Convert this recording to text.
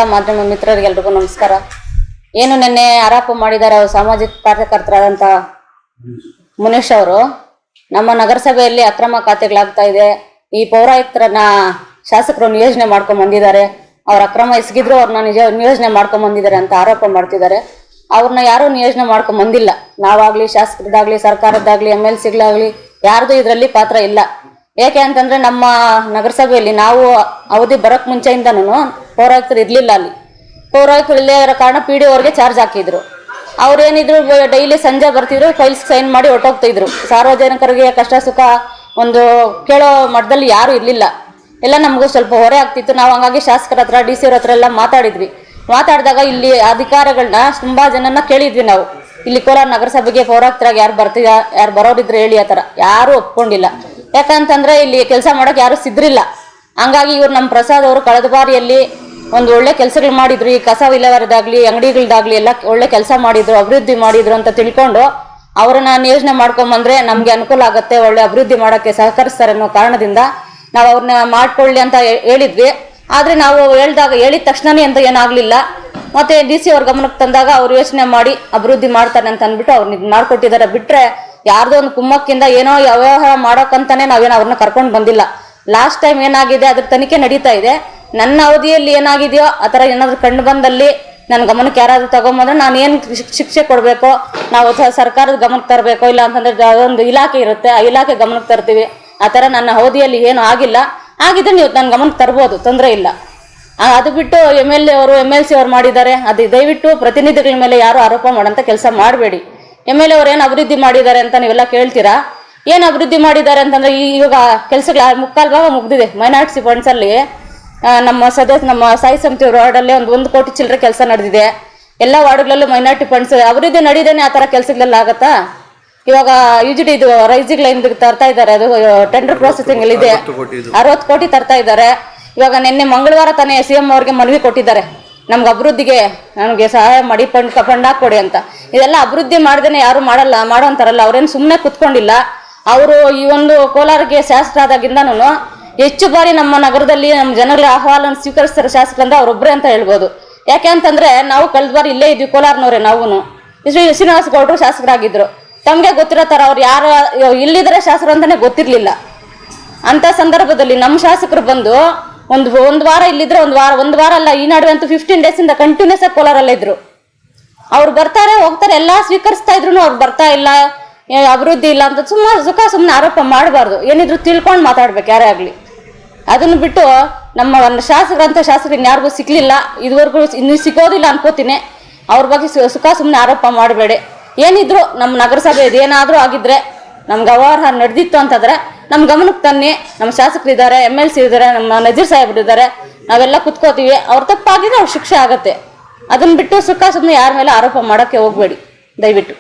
ಮಾಧ್ಯಮ ಮಿತ್ರರಿಗೆಲ್ರಿಗೂ ನಮಸ್ಕಾರ. ಏನು ನಿನ್ನೆ ಆರೋಪ ಮಾಡಿದ್ದಾರೆ ಅವರು ಸಾಮಾಜಿಕ ಕಾರ್ಯಕರ್ತರಾದಂಥ ಮುನೇಶ್ ಅವರು, ನಮ್ಮ ನಗರಸಭೆಯಲ್ಲಿ ಅಕ್ರಮ ಖಾತೆಗಳಾಗ್ತಾ ಇದೆ, ಈ ಪೌರಾಯುಕ್ತರನ್ನ ಶಾಸಕರು ನಿಯೋಜನೆ ಮಾಡ್ಕೊಂಡ್ ಬಂದಿದ್ದಾರೆ, ಅವ್ರ ಅಕ್ರಮ ಎಸಗಿದ್ರು ಅವ್ರನ್ನ ನಿಯೋಜನೆ ಮಾಡ್ಕೊಂಡ್ ಬಂದಿದ್ದಾರೆ ಅಂತ ಆರೋಪ ಮಾಡ್ತಿದ್ದಾರೆ. ಅವ್ರನ್ನ ಯಾರು ನಿಯೋಜನೆ ಮಾಡ್ಕೊಂಡ್ ಬಂದಿಲ್ಲ. ನಾವಾಗ್ಲಿ, ಶಾಸಕರದಾಗ್ಲಿ, ಸರ್ಕಾರದ್ದಾಗ್ಲಿ, MLCಗಳಾಗ್ಲಿ ಯಾರ್ದು ಇದರಲ್ಲಿ ಪಾತ್ರ ಇಲ್ಲ. ಯಾಕೆ ಅಂತಂದ್ರೆ ನಮ್ಮ ನಗರಸಭೆಯಲ್ಲಿ ನಾವು ಅವಧಿ ಬರೋಕ್ ಮುಂಚೆಯಿಂದನೂ ಪೌರಾಯುಕ್ತರು ಇರ್ಲಿಲ್ಲ. ಅಲ್ಲಿ ಪೌರಾಯುಕ್ತರು ಇಲ್ಲೇ ಇರೋ ಕಾರಣ PDO ಅವ್ರಿಗೆ ಚಾರ್ಜ್ ಹಾಕಿದ್ರು. ಅವ್ರೇನಿದ್ರು ಡೈಲಿ ಸಂಜೆ ಬರ್ತಿದ್ರು, ಫೈಲ್ಸ್ ಸೈನ್ ಮಾಡಿ ಹೊಟ್ಟೋಗ್ತಿದ್ರು. ಸಾರ್ವಜನಿಕರಿಗೆ ಕಷ್ಟ ಸುಖ ಒಂದು ಕೇಳೋ ಮಟ್ಟದಲ್ಲಿ ಯಾರು ಇರ್ಲಿಲ್ಲ. ಎಲ್ಲ ನಮಗೂ ಸ್ವಲ್ಪ ಹೊರೆ ಆಗ್ತಿತ್ತು. ನಾವು ಹಂಗಾಗಿ ಶಾಸಕರ ಹತ್ರ, DC ಅವ್ರ ಹತ್ರ ಎಲ್ಲ ಮಾತಾಡಿದ್ವಿ. ಮಾತಾಡಿದಾಗ ಇಲ್ಲಿ ಅಧಿಕಾರಿಗಳನ್ನ ತುಂಬಾ ಜನನ ಕೇಳಿದ್ವಿ ನಾವು. ಇಲ್ಲಿ ಕೋಲಾರ ನಗರಸಭೆಗೆ ಪೌರಾಯುಕ್ತರಾಗಿ ಯಾರು ಬರೋರಿದ್ರೆ ಹೇಳಿ, ಆ ಥರ ಯಾರು ಒಪ್ಕೊಂಡಿಲ್ಲ. ಯಾಕಂತಂದ್ರೆ ಇಲ್ಲಿ ಕೆಲಸ ಮಾಡೋಕೆ ಯಾರು ಸಿದ್ರಿಲ್ಲ. ಹಂಗಾಗಿ ಇವ್ರು ನಮ್ಮ ಪ್ರಸಾದ್ ಅವರು ಕಳೆದ ಬಾರಿಯಲ್ಲಿ ಒಂದು ಒಳ್ಳೆ ಕೆಲಸಗಳು ಮಾಡಿದ್ರು. ಈ ಕಸ ವಿಲೇವಾರಿದಾಗ್ಲಿ, ಅಂಗಡಿಗಳದಾಗ್ಲಿ ಎಲ್ಲ ಒಳ್ಳೆ ಕೆಲಸ ಮಾಡಿದ್ರು, ಅಭಿವೃದ್ಧಿ ಮಾಡಿದ್ರು ಅಂತ ತಿಳ್ಕೊಂಡು ಅವ್ರನ್ನ ನಿಯೋಜನೆ ಮಾಡ್ಕೊಂಬಂದ್ರೆ ನಮ್ಗೆ ಅನುಕೂಲ ಆಗುತ್ತೆ, ಒಳ್ಳೆ ಅಭಿವೃದ್ಧಿ ಮಾಡೋಕ್ಕೆ ಸಹಕರಿಸ್ತಾರೆ ಅನ್ನೋ ಕಾರಣದಿಂದ ನಾವು ಅವ್ರನ್ನ ಮಾಡ್ಕೊಳ್ಳಿ ಅಂತ ಹೇಳಿದ್ವಿ. ಆದ್ರೆ ನಾವು ಹೇಳಿದ ತಕ್ಷಣನೇ ಅಂತ ಏನಾಗ್ಲಿಲ್ಲ. ಮತ್ತೆ DC ಅವ್ರ ಗಮನಕ್ಕೆ ತಂದಾಗ ಅವ್ರು ಯೋಚನೆ ಮಾಡಿ ಅಭಿವೃದ್ಧಿ ಮಾಡ್ತಾರೆ ಅಂತ ಅಂದ್ಬಿಟ್ಟು ಅವ್ರನ್ನ ಇದು ಮಾಡ್ಕೊಟ್ಟಿದ್ದಾರೆ. ಬಿಟ್ರೆ ಯಾರ್ದೋ ಒಂದು ಕುಮ್ಮಕ್ಕಿಂದ ಏನೋ ವ್ಯವಹಾರ ಮಾಡೋಕ್ಕಂತಾನೆ ನಾವೇನೋ ಅವ್ರನ್ನ ಕರ್ಕೊಂಡು ಬಂದಿಲ್ಲ. ಲಾಸ್ಟ್ ಟೈಮ್ ಏನಾಗಿದೆ ಅದ್ರ ತನಿಖೆ ನಡೀತಾ ಇದೆ. ನನ್ನ ಅವಧಿಯಲ್ಲಿ ಏನಾಗಿದೆಯೋ ಆ ಥರ ಏನಾದ್ರು ಕಂಡು ಬಂದಲ್ಲಿ ನನ್ನ ಗಮನಕ್ಕೆ ಯಾರಾದ್ರೂ ತಗೊಂಬಂದ್ರೆ ನಾನು ಏನು ಶಿಕ್ಷೆ ಕೊಡಬೇಕೋ, ನಾವು ಸರ್ಕಾರದ ಗಮನಕ್ಕೆ ತರಬೇಕೋ, ಇಲ್ಲ ಅಂತಂದ್ರೆ ಒಂದು ಇಲಾಖೆ ಇರುತ್ತೆ, ಆ ಇಲಾಖೆ ಗಮನಕ್ಕೆ ತರ್ತೀವಿ. ಆ ಥರ ನನ್ನ ಅವಧಿಯಲ್ಲಿ ಏನು ಆಗಿಲ್ಲ. ಆಗಿದ್ರೆ ನೀವು ನನ್ನ ಗಮನಕ್ಕೆ ತರ್ಬೋದು, ತೊಂದರೆ ಇಲ್ಲ. ಅದು ಬಿಟ್ಟು MLC ಅವ್ರು ಮಾಡಿದ್ದಾರೆ. ಅದು ದಯವಿಟ್ಟು ಪ್ರತಿನಿಧಿಗಳ ಮೇಲೆ ಯಾರು ಆರೋಪ ಮಾಡೋಂಥ ಕೆಲಸ ಮಾಡಬೇಡಿ. MLA ಅವ್ರು ಏನು ಅಭಿವೃದ್ಧಿ ಮಾಡಿದ್ದಾರೆ ಅಂತ ನೀವೆಲ್ಲ ಕೇಳ್ತೀರಾ. ಏನು ಅಭಿವೃದ್ಧಿ ಮಾಡಿದ್ದಾರೆ ಅಂತಂದ್ರೆ ಇವಾಗ ಕೆಲಸಗಳು 3/4 ಭಾಗ ಮುಗ್ದಿದೆ. ಮೈನಾರಿಟಿ ಫಂಡ್ಸ್ ಅಲ್ಲಿ ನಮ್ಮ ಸಾಯಿ ಸಮಿತಿ ವಾರ್ಡಲ್ಲಿ ಒಂದು ಕೋಟಿ ಚಿಲ್ಲರೆ ಕೆಲಸ ನಡೆದಿದೆ. ಎಲ್ಲ ವಾರ್ಡ್ಗಳಲ್ಲೂ ಮೈನಾರಿಟಿ ಫಂಡ್ಸ್ ಅಭಿವೃದ್ಧಿ ನಡೀದೇನೆ. ಆ ಥರ ಕೆಲಸಗಳೆಲ್ಲ ಆಗತ್ತಾ? ಇವಾಗ UGD ಇದು ರೈಸಿಂಗ್ ಲೈನ್ ತರ್ತಾ ಇದ್ದಾರೆ, ಅದು ಟೆಂಡರ್ ಪ್ರೊಸೆಸಿಂಗ್ ಅಲ್ಲಿ ಇದೆ. 60 ಕೋಟಿ ತರ್ತಾ ಇದ್ದಾರೆ. ಇವಾಗ ನಿನ್ನೆ ಮಂಗಳವಾರ ತಾನೇ CM ಅವ್ರಿಗೆ ಮನವಿ ಕೊಟ್ಟಿದ್ದಾರೆ, ನಮ್ಗೆ ಅಭಿವೃದ್ಧಿಗೆ ನನಗೆ ಸಹಾಯ ಮಾಡಿ ಫಂಡ್ ಹಾಕೊಡಿ ಅಂತ. ಇದೆಲ್ಲ ಅಭಿವೃದ್ಧಿ ಮಾಡ್ದೇನೆ ಯಾರು ಮಾಡೋಂತಾರಲ್ಲ, ಅವ್ರೇನು ಸುಮ್ಮನೆ ಕುತ್ಕೊಂಡಿಲ್ಲ. ಅವರು ಈ ಒಂದು ಕೋಲಾರಕ್ಕೆ ಶಾಸಕರಾದಾಗಿಂದನೂ ಹೆಚ್ಚು ಬಾರಿ ನಮ್ಮ ನಗರದಲ್ಲಿ ನಮ್ಮ ಜನಗಳ ಆಹ್ವಾನ ಸ್ವೀಕರಿಸ್ತಾರೆ ಶಾಸಕರಂದ್ರೆ ಅವರೊಬ್ಬರೇ ಅಂತ ಹೇಳ್ಬೋದು. ಯಾಕೆ ಅಂತಂದ್ರೆ ನಾವು ಕಳೆದ ಬಾರಿ ಇಲ್ಲೇ ಇದ್ವಿ, ಕೋಲಾರನವ್ರೆ. ನಾವು ಶ್ರೀನಿವಾಸ ಗೌಡರು ಶಾಸಕರಾಗಿದ್ರು. ತಮಗೆ ಗೊತ್ತಿರೋ ಥರ ಅವ್ರು ಯಾರು ಇಲ್ಲಿದ್ರೆ ಶಾಸಕರು ಅಂತಾನೆ ಗೊತ್ತಿರ್ಲಿಲ್ಲ. ಅಂತ ಸಂದರ್ಭದಲ್ಲಿ ನಮ್ಮ ಶಾಸಕರು ಬಂದು ಒಂದು ವಾರ ಇಲ್ಲಿದ್ರೆ ಒಂದು ವಾರ ಅಲ್ಲ, ಈ ನಡುವೆ ಅಂತೂ 15 ಡೇಸಿಂದ ಕಂಟಿನ್ಯೂಸ್ ಆಗಿ ಕೋಲಾರಲ್ಲೇ ಇದ್ರು. ಅವ್ರು ಬರ್ತಾರೆ ಹೋಗ್ತಾರೆ, ಎಲ್ಲ ಸ್ವೀಕರಿಸ್ತಾ ಇದ್ರು. ಅವ್ರು ಬರ್ತಾ ಇಲ್ಲ, ಅಭಿವೃದ್ಧಿ ಇಲ್ಲ ಅಂತ ಸುಮ್ಮನೆ ಆರೋಪ ಮಾಡಬಾರ್ದು. ಏನಿದ್ರು ತಿಳ್ಕೊಂಡು ಮಾತಾಡ್ಬೇಕು ಯಾರೇ ಆಗಲಿ. ಅದನ್ನು ಬಿಟ್ಟು ನಮ್ಮ ಶಾಸಕರು ಇನ್ಯಾರಿಗೂ ಸಿಗ್ಲಿಲ್ಲ ಇದುವರೆಗೂ, ಇನ್ನೂ ಸಿಗೋದಿಲ್ಲ ಅನ್ಕೋತೀನಿ. ಅವ್ರ ಬಗ್ಗೆ ಸುಮ್ಮನೆ ಆರೋಪ ಮಾಡಬೇಡಿ. ಏನಿದ್ರು ನಮ್ಮ ನಗರಸಭೆ ಏನಾದರೂ ಆಗಿದ್ರೆ, ನಮ್ಗೆ ಅವ್ಯವಹಾರ ನಡೆದಿತ್ತು ಅಂತಂದ್ರೆ ನಮ್ಮ ಗಮನಕ್ಕೆ ತನ್ನಿ. ನಮ್ಮ ಶಾಸಕರಿದ್ದಾರೆ, MLC ಇದ್ದಾರೆ, ನಮ್ಮ ನಜೀರ್ ಸಾಹೇಬ್ರು ಇದ್ದಾರೆ, ನಾವೆಲ್ಲ ಕುತ್ಕೋತೀವಿ. ಅವ್ರ ತಪ್ಪಾಗಿದ್ರೆ ಅವ್ರ ಶಿಕ್ಷೆ ಆಗುತ್ತೆ. ಅದನ್ನ ಬಿಟ್ಟು ಸುಮ್ಮನೆ ಯಾರ ಮೇಲೆ ಆರೋಪ ಮಾಡೋಕ್ಕೆ ಹೋಗ್ಬೇಡಿ ದಯವಿಟ್ಟು.